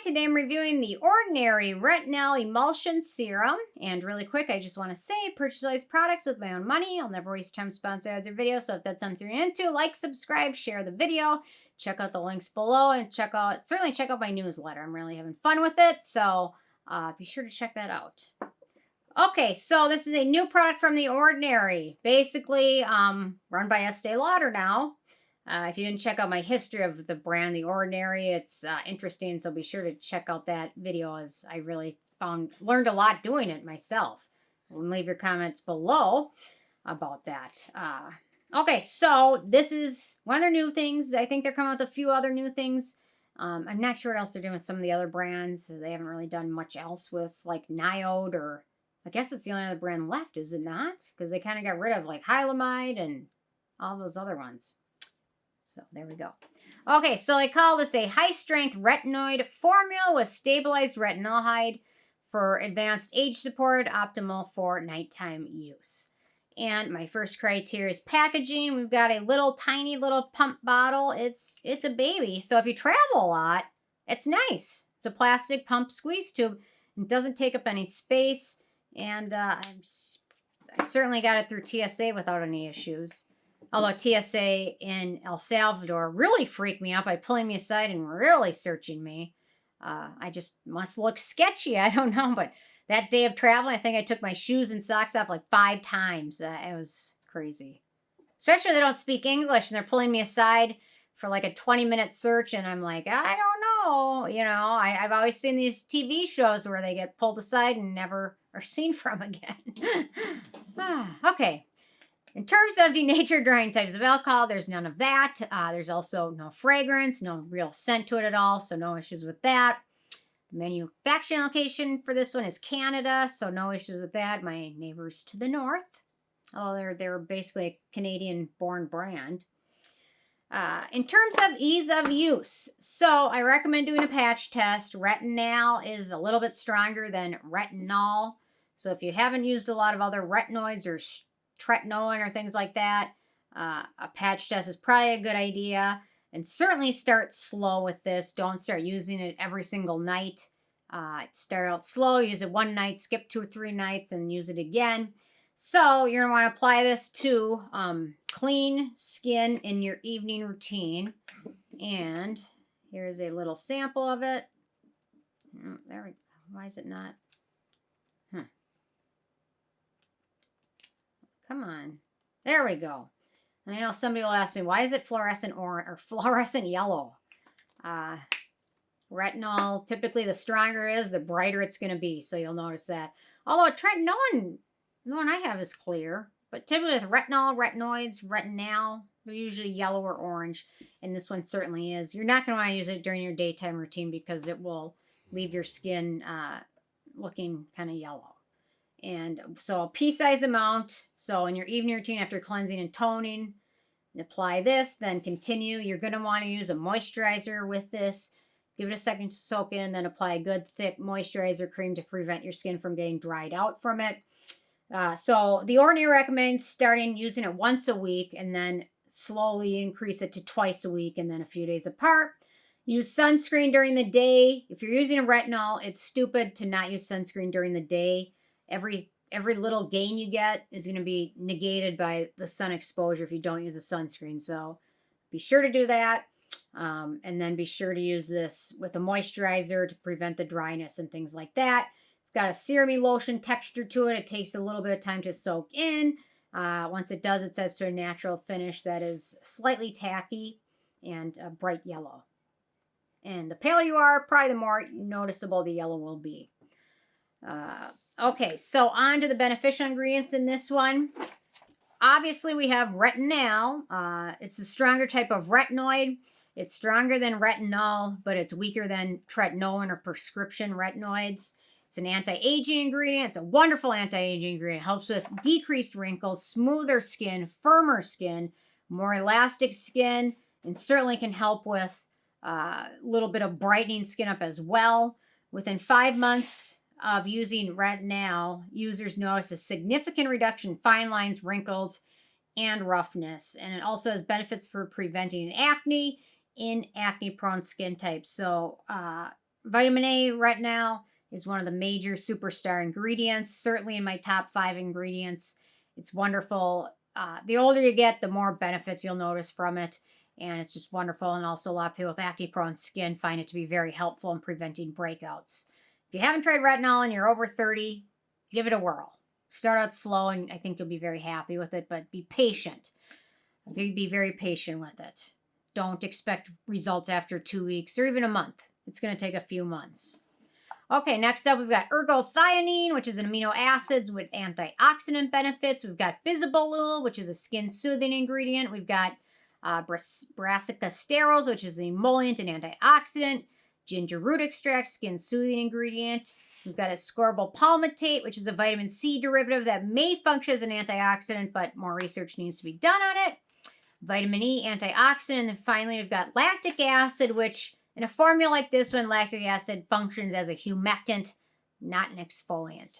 today I'm reviewing the Ordinary Retinal Emulsion Serum. And really quick, I just want to say, purchase all these products with my own money. I'll never waste time sponsoring ads or videos. So if that's something you're into, like, subscribe, share the video. Check out the links below and certainly check out my newsletter. I'm really having fun with it. So be sure to check that out. Okay, so this is a new product from The Ordinary. Basically, run by Estee Lauder now. If you didn't check out my history of the brand, The Ordinary, it's interesting, so be sure to check out that video, as I really learned a lot doing it myself. Leave your comments below about that. Okay, so this is one of their new things. I think they're coming with a few other new things. I'm not sure what else they're doing with some of the other brands. They haven't really done much else with, like, Niode, or I guess it's the only other brand left, is it not? Because they kind of got rid of, like, Hylamide and all those other ones. So there we go. Okay, so I call this a high-strength retinoid formula with stabilized retinolhide for advanced age support, optimal for nighttime use. And my first criteria is packaging. We've got a little tiny little pump bottle. It's a baby, so if you travel a lot, it's nice. It's a plastic pump squeeze tube. It doesn't take up any space, and I certainly got it through TSA without any issues. Although TSA in El Salvador really freaked me out by pulling me aside and really searching me. I just must look sketchy. I don't know. But that day of traveling, I think I took my shoes and socks off like 5 times. It was crazy. Especially when they don't speak English and they're pulling me aside for like a 20-minute search. And I'm like, I don't know. You know, I've always seen these TV shows where they get pulled aside and never are seen from again. Okay. In terms of denatured drying types of alcohol, there's none of that. There's also no fragrance, no real scent to it at all, so no issues with that. The manufacturing location for this one is Canada, so no issues with that. My neighbors to the north, although they're basically a Canadian-born brand. In terms of ease of use, so I recommend doing a patch test. Retinal is a little bit stronger than retinol, so if you haven't used a lot of other retinoids or tretinoin or things like that, a patch test is probably a good idea. And certainly start slow with this. Don't start using it every single night. Start out slow, use it one night, skip 2 or 3 nights, and use it again. So you're going to want to apply this to clean skin in your evening routine. And here's a little sample of it. There we go. Why is it not? Come on. There we go. And I know somebody will ask me, why is it fluorescent orange or fluorescent yellow? Retinol, typically the stronger it is, the brighter it's going to be. So you'll notice that. Although tretinoin, the one I have is clear. But typically with retinol, retinoids, retinal, they're usually yellow or orange. And this one certainly is. You're not going to want to use it during your daytime routine because it will leave your skin looking kind of yellow. And so a pea-size amount. So in your evening routine after cleansing and toning, apply this, then continue. You're going to want to use a moisturizer with this. Give it a second to soak in, then apply a good thick moisturizer cream to prevent your skin from getting dried out from it. So The Ordinary recommends starting using it once a week and then slowly increase it to twice a week and then a few days apart. Use sunscreen during the day. If you're using a retinol, it's stupid to not use sunscreen during the day. Every little gain you get is going to be negated by the sun exposure if you don't use a sunscreen. So be sure to do that. And then be sure to use this with a moisturizer to prevent the dryness and things like that. It's got a serum lotion texture to it. It takes a little bit of time to soak in. Once it does, it sets to a natural finish that is slightly tacky and a bright yellow. And the paler you are, probably the more noticeable the yellow will be. Okay, so on to the beneficial ingredients in this one. Obviously, we have retinal. It's a stronger type of retinoid. It's stronger than retinol, but it's weaker than tretinoin or prescription retinoids. It's an anti-aging ingredient. It's a wonderful anti-aging ingredient. It helps with decreased wrinkles, smoother skin, firmer skin, more elastic skin, and certainly can help with a little bit of brightening skin up as well. Within 5 months of using retinal, users notice a significant reduction in fine lines, wrinkles, and roughness. And it also has benefits for preventing acne in acne-prone skin types. So vitamin A retinol is one of the major superstar ingredients, certainly in my top 5 ingredients. It's wonderful. The older you get, the more benefits you'll notice from it. And it's just wonderful. And also a lot of people with acne-prone skin find it to be very helpful in preventing breakouts. If you haven't tried retinol and you're over 30, give it a whirl. Start out slow, and I think you'll be very happy with it, but be patient. Be very patient with it. Don't expect results after 2 weeks or even a month. It's going to take a few months. Okay, next up we've got Ergothioneine, which is an amino acid with antioxidant benefits. We've got Bisabolol, which is a skin soothing ingredient. We've got Brassica Sterols, which is an emollient and antioxidant. Ginger root extract, skin soothing ingredient. We've got ascorbyl palmitate, which is a vitamin C derivative that may function as an antioxidant, but more research needs to be done on it. Vitamin E, antioxidant. And then finally, we've got lactic acid, which in a formula like this one, lactic acid functions as a humectant, not an exfoliant.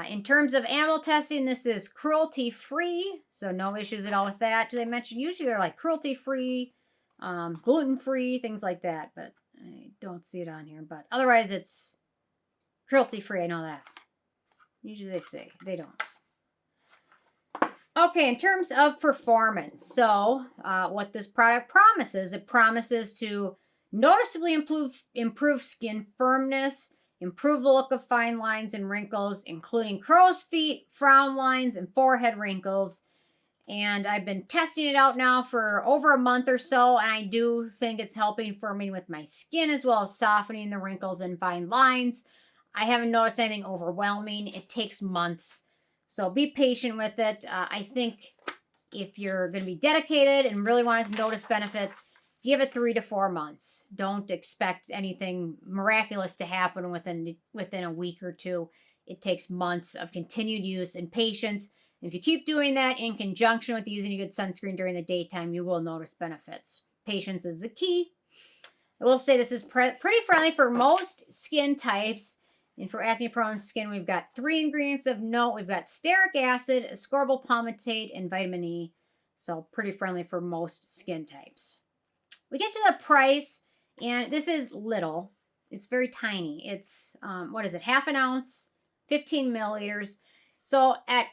In terms of animal testing, this is cruelty-free, so no issues at all with that. Do they mention? Usually they're like cruelty-free, gluten-free, things like that, but I don't see it on here. But otherwise, it's cruelty-free, I know that. Usually they say, they don't. Okay, in terms of performance, so what this product promises, it promises to noticeably improve skin firmness, improve the look of fine lines and wrinkles, including crow's feet, frown lines, and forehead wrinkles. And I've been testing it out now for over a month or so, and I do think it's helping firming with my skin as well as softening the wrinkles and fine lines. I haven't noticed anything overwhelming. It takes months. So be patient with it. I think if you're going to be dedicated and really want to notice benefits, give it 3 to 4 months. Don't expect anything miraculous to happen within a week or two. It takes months of continued use and patience. If you keep doing that in conjunction with using a good sunscreen during the daytime, you will notice benefits. Patience is the key. I will say this is pretty friendly for most skin types. And for acne-prone skin, we've got 3 ingredients of note. We've got stearic acid, ascorbyl palmitate, and vitamin E. So pretty friendly for most skin types. We get to the price, and this is little. It's very tiny. It's, what is it, half an ounce, 15 milliliters. So at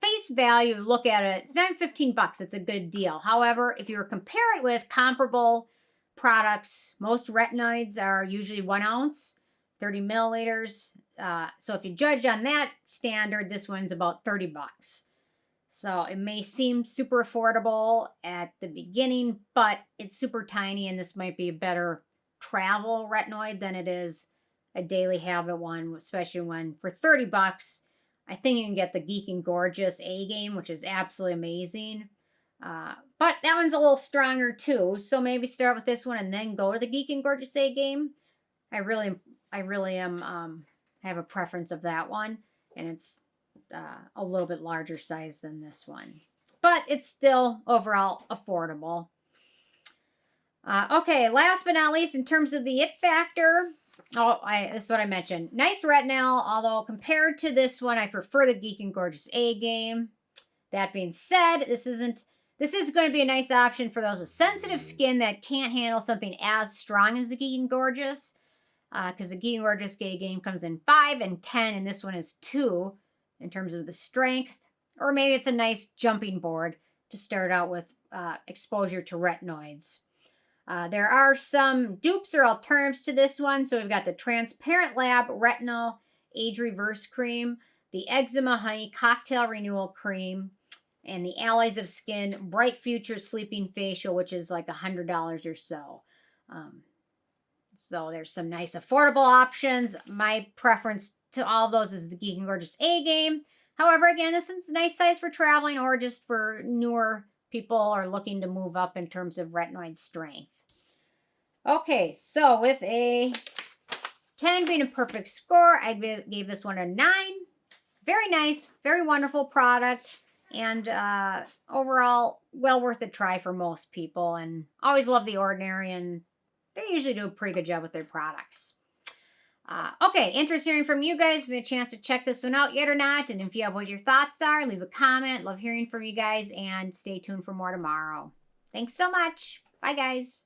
face value, look at it, it's not 15 bucks. It's a good deal. However, if you were to compare it with comparable products, most retinoids are usually 1 ounce. 30 milliliters. So if you judge on that standard, this one's about 30 bucks. So it may seem super affordable at the beginning, but it's super tiny, and this might be a better travel retinoid than it is a daily habit one, especially when for 30 bucks, I think you can get the Geek and Gorgeous A-Game, which is absolutely amazing. But that one's a little stronger too. So maybe start with this one and then go to the Geek and Gorgeous A-Game. I really have a preference of that one, and it's a little bit larger size than this one. But it's still overall affordable. Okay, last but not least, in terms of the it factor, this is what I mentioned. Nice retinol, although compared to this one, I prefer the Geek and Gorgeous A-Game. That being said, this is going to be a nice option for those with sensitive skin that can't handle something as strong as the Geek and Gorgeous. Because the Geek and Gorgeous A-Game comes in 5 and 10, and this one is 2 in terms of the strength. Or maybe it's a nice jumping board to start out with exposure to retinoids. There are some dupes or alternatives to this one. So we've got the Transparent Lab Retinol Age Reverse Cream, the Eczema Honey Cocktail Renewal Cream, and the Allies of Skin Bright Future Sleeping Facial, which is like $100 or so. So there's some nice affordable options. My preference to all of those is the Geek and Gorgeous A-Game. However, again, this one's a nice size for traveling or just for newer people or looking to move up in terms of retinoid strength. Okay, so with a 10 being a perfect score, I gave this one a 9. Very nice, very wonderful product, and overall, well worth a try for most people. And always love The Ordinary, and they usually do a pretty good job with their products. Okay, interested hearing from you guys. If you had a chance to check this one out yet or not, and if you have what your thoughts are, leave a comment. Love hearing from you guys, and stay tuned for more tomorrow. Thanks so much. Bye, guys.